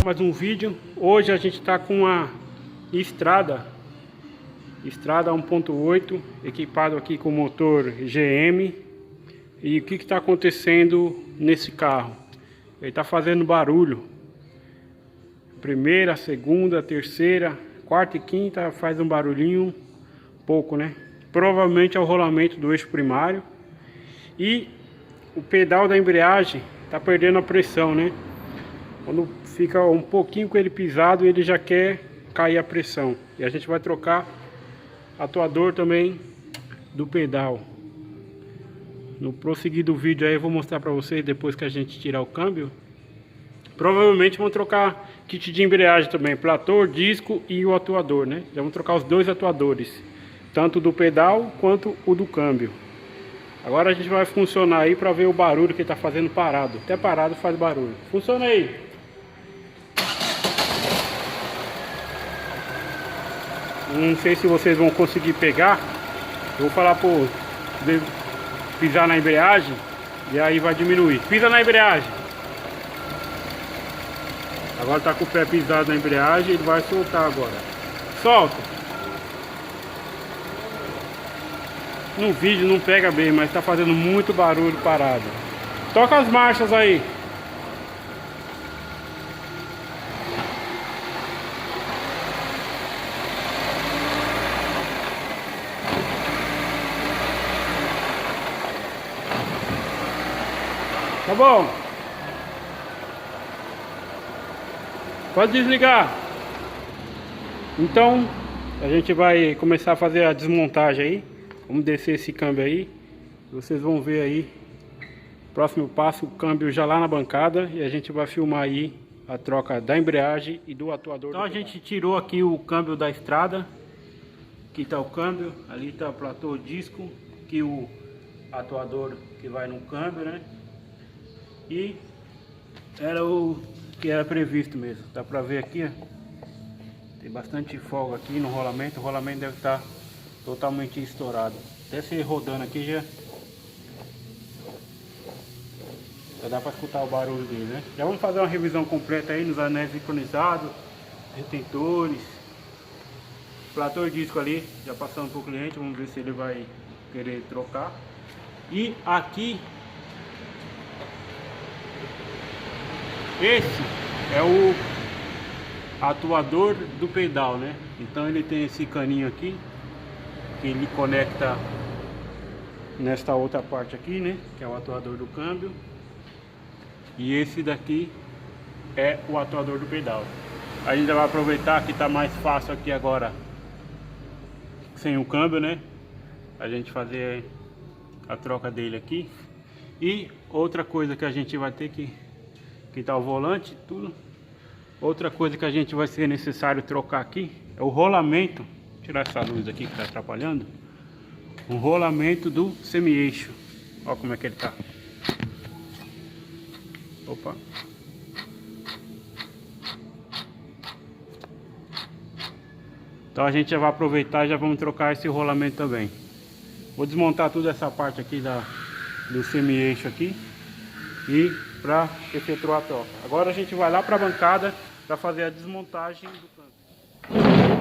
Mais um vídeo. Hoje a gente está com uma Estrada 1.8 equipado aqui com motor GM. E o que está acontecendo nesse carro? Ele está fazendo barulho. Primeira, segunda, terceira, quarta e quinta faz um barulhinho pouco, né? Provavelmente é o rolamento do eixo primário. E o pedal da embreagem está perdendo a pressão, né? Quando fica um pouquinho com ele pisado, ele já quer cair a pressão. E a gente vai trocar atuador também do pedal. No prosseguir do vídeo aí eu vou mostrar para vocês, depois que a gente tirar o câmbio. Provavelmente vão trocar kit de embreagem também, platô, disco e o atuador, né? Já vamos trocar os dois atuadores, tanto do pedal quanto o do câmbio. Agora a gente vai funcionar aí para ver o barulho que ele está fazendo parado. Até parado faz barulho. Funciona aí. Não sei se vocês vão conseguir pegar. Eu vou falar por pisar na embreagem e aí vai diminuir. Pisa na embreagem. Agora tá com o pé pisado na embreagem, ele vai soltar agora. Solta. No vídeo não pega bem, mas tá fazendo muito barulho parado. Toca as marchas aí. Tá bom. Pode desligar. Então a gente vai começar a fazer a desmontagem aí. Vamos descer esse câmbio aí. Vocês vão ver aí. Próximo passo, o câmbio já lá na bancada. E a gente vai filmar aí a troca da embreagem e do atuador. Então a gente tirou aqui o câmbio da Estrada. Aqui está o câmbio. Ali está o platô disco. Aqui o atuador que vai no câmbio, né? E era o que era previsto mesmo. Dá pra ver aqui, ó. Tem bastante folga aqui no rolamento. O rolamento deve estar totalmente estourado. Até se rodando aqui já dá pra escutar o barulho dele, né? Já vamos fazer uma revisão completa aí nos anéis sincronizados, retentores, platô disco ali. Já passando pro cliente, vamos ver se ele vai querer trocar. E aqui esse é o atuador do pedal, né? Então ele tem esse caninho aqui que ele conecta nesta outra parte aqui, né? Que é o atuador do câmbio. E esse daqui é o atuador do pedal. A gente vai aproveitar que tá mais fácil aqui agora sem o câmbio, né? A gente fazer a troca dele aqui. E outra coisa que a gente vai ter que tá o volante, tudo. Outra coisa que a gente vai ser necessário trocar aqui é o rolamento. Vou tirar essa luz aqui que está atrapalhando. O rolamento do semi-eixo. Olha como é que ele tá. Opa. Então a gente já vai aproveitar e já vamos trocar esse rolamento também. Vou desmontar toda essa parte aqui do semi-eixo aqui e para efetuar a troca. Agora a gente vai lá para a bancada para fazer a desmontagem do câmbio.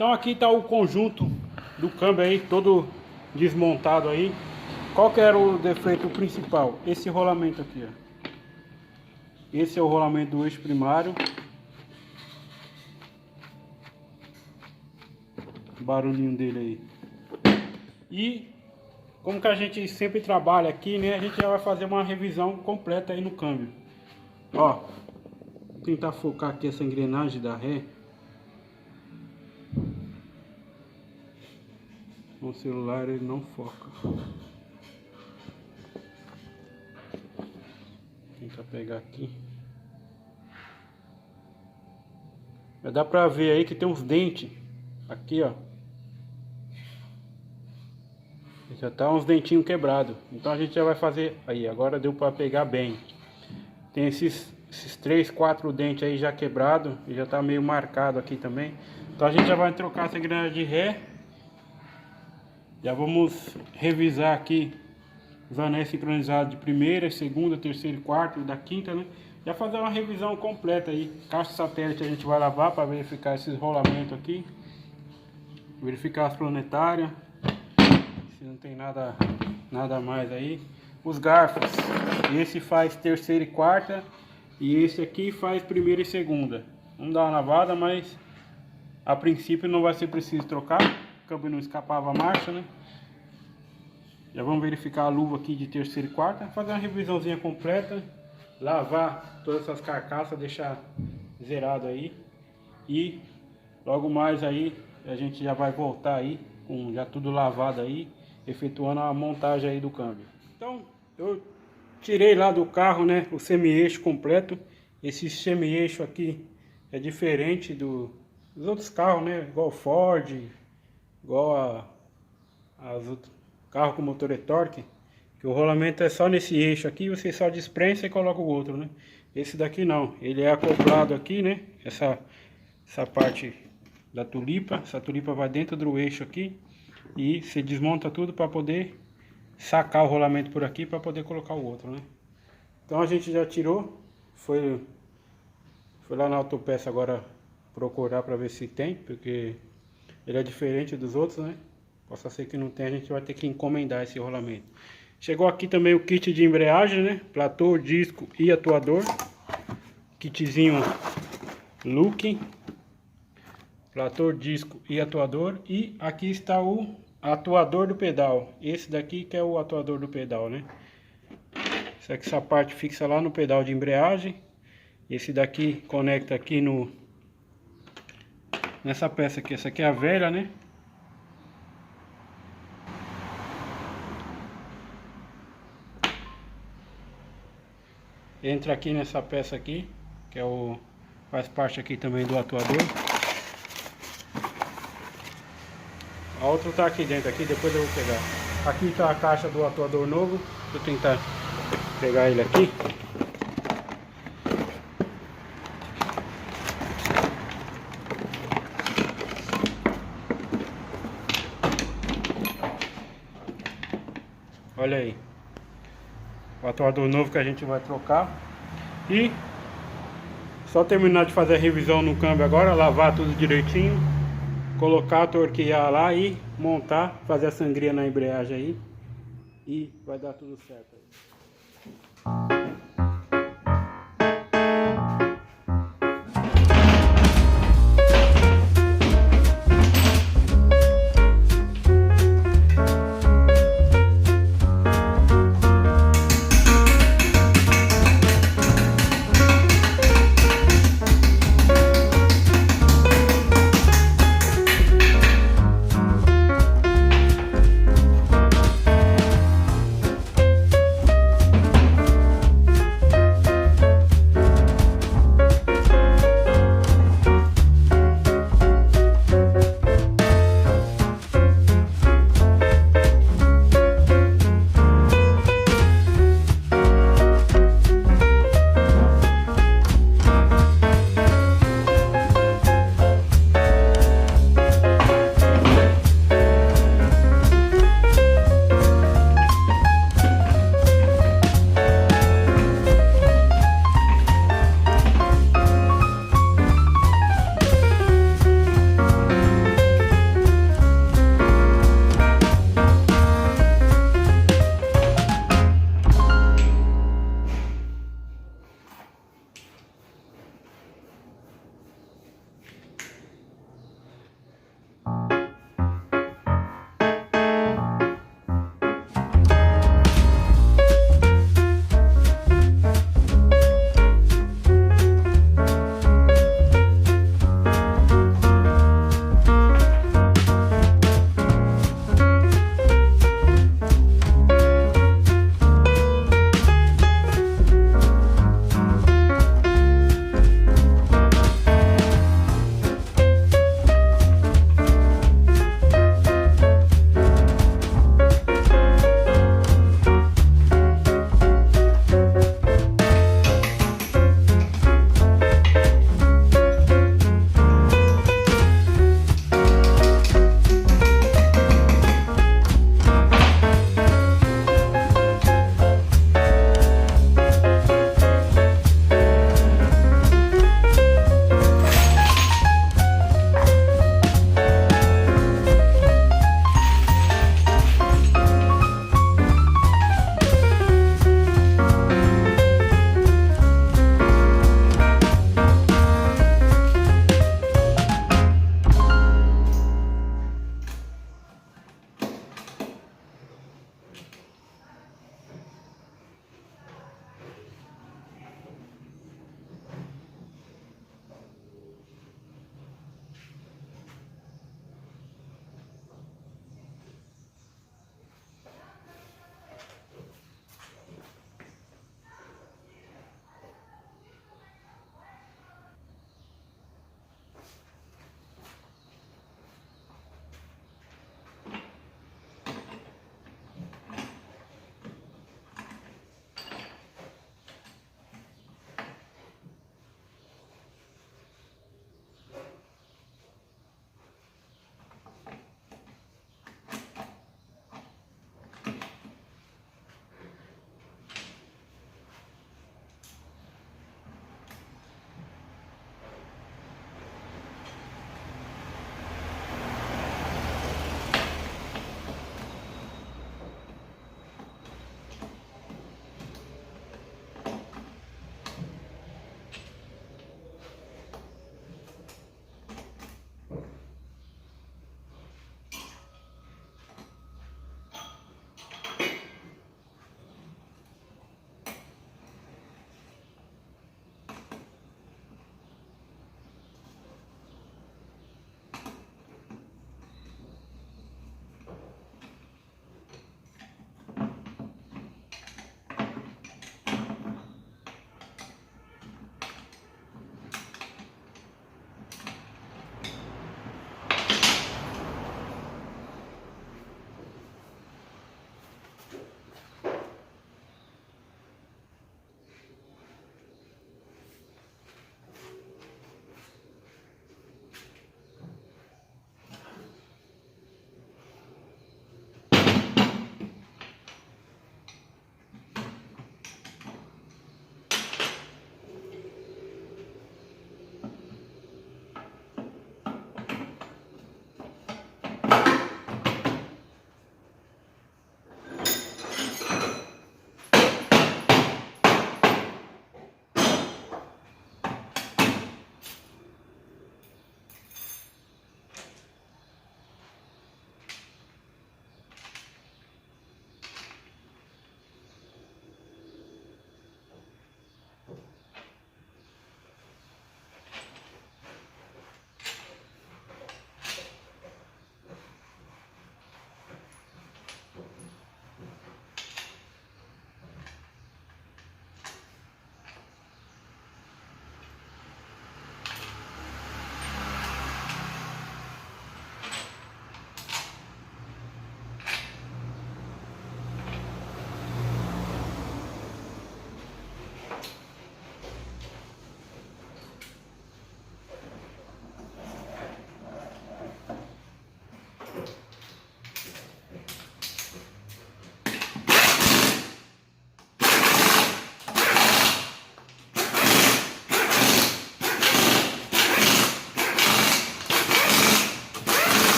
Então aqui está o conjunto do câmbio aí, todo desmontado aí. Qual que era o defeito principal? Esse rolamento aqui, ó. Esse é o rolamento do eixo primário. O barulhinho dele aí. E como que a gente sempre trabalha aqui, né? A gente já vai fazer uma revisão completa aí no câmbio. Ó, vou tentar focar aqui essa engrenagem da ré. O celular ele não foca. Tentar pegar aqui. Vai dar pra ver aí que tem uns dentes aqui, ó. Já tá uns dentinhos quebrados. Então a gente já vai fazer aí. Agora deu pra pegar bem. Tem esses 3, 4 dentes aí já quebrado e já tá meio marcado aqui também. Então a gente já vai trocar essa engrenagem de ré. Já vamos revisar aqui os anéis sincronizados de primeira, segunda, terceira e quarta e da quinta, né? Já fazer uma revisão completa aí. Caixa satélite a gente vai lavar para verificar esses rolamentos aqui. Verificar as planetárias. Se não tem nada mais aí. Os garfos. Esse faz terceira e quarta. E esse aqui faz primeira e segunda. Vamos dar uma lavada, mas a princípio não vai ser preciso trocar. O câmbio não escapava a marcha, né? Já vamos verificar a luva aqui de terceira e quarta. Fazer uma revisãozinha completa. Lavar todas essas carcaças, deixar zerado aí. E logo mais aí a gente já vai voltar aí com já tudo lavado aí, efetuando a montagem aí do câmbio. Então eu tirei lá do carro, né, o semi-eixo completo. Esse semi-eixo aqui é diferente dos outros carros, né, igual Ford, igual as outros carros com motor e-torque, que o rolamento é só nesse eixo aqui, você só desprensa e coloca o outro, né? Esse daqui não, ele é acoplado aqui, né? Essa parte da tulipa, essa tulipa vai dentro do eixo aqui e você desmonta tudo para poder sacar o rolamento por aqui para poder colocar o outro, né? Então a gente já tirou, foi lá na autopeça agora procurar para ver se tem, porque ele é diferente dos outros, né? Possa ser que não tenha, a gente vai ter que encomendar esse rolamento. Chegou aqui também o kit de embreagem, né? Platô, disco e atuador. Kitzinho Look. Platô, disco e atuador. E aqui está o atuador do pedal. Esse daqui que é o atuador do pedal, né? Essa parte fixa lá no pedal de embreagem. Esse daqui conecta aqui nessa peça aqui. Essa aqui é a velha, né? Entra aqui nessa peça aqui, que é faz parte aqui também do atuador. A outra tá aqui dentro, aqui depois eu vou pegar. Aqui está a caixa do atuador novo. Deixa eu tentar pegar ele aqui. Olha aí. O atuador novo que a gente vai trocar. E só terminar de fazer a revisão no câmbio agora, lavar tudo direitinho, colocar, torquear lá e montar, fazer a sangria na embreagem aí e vai dar tudo certo aí.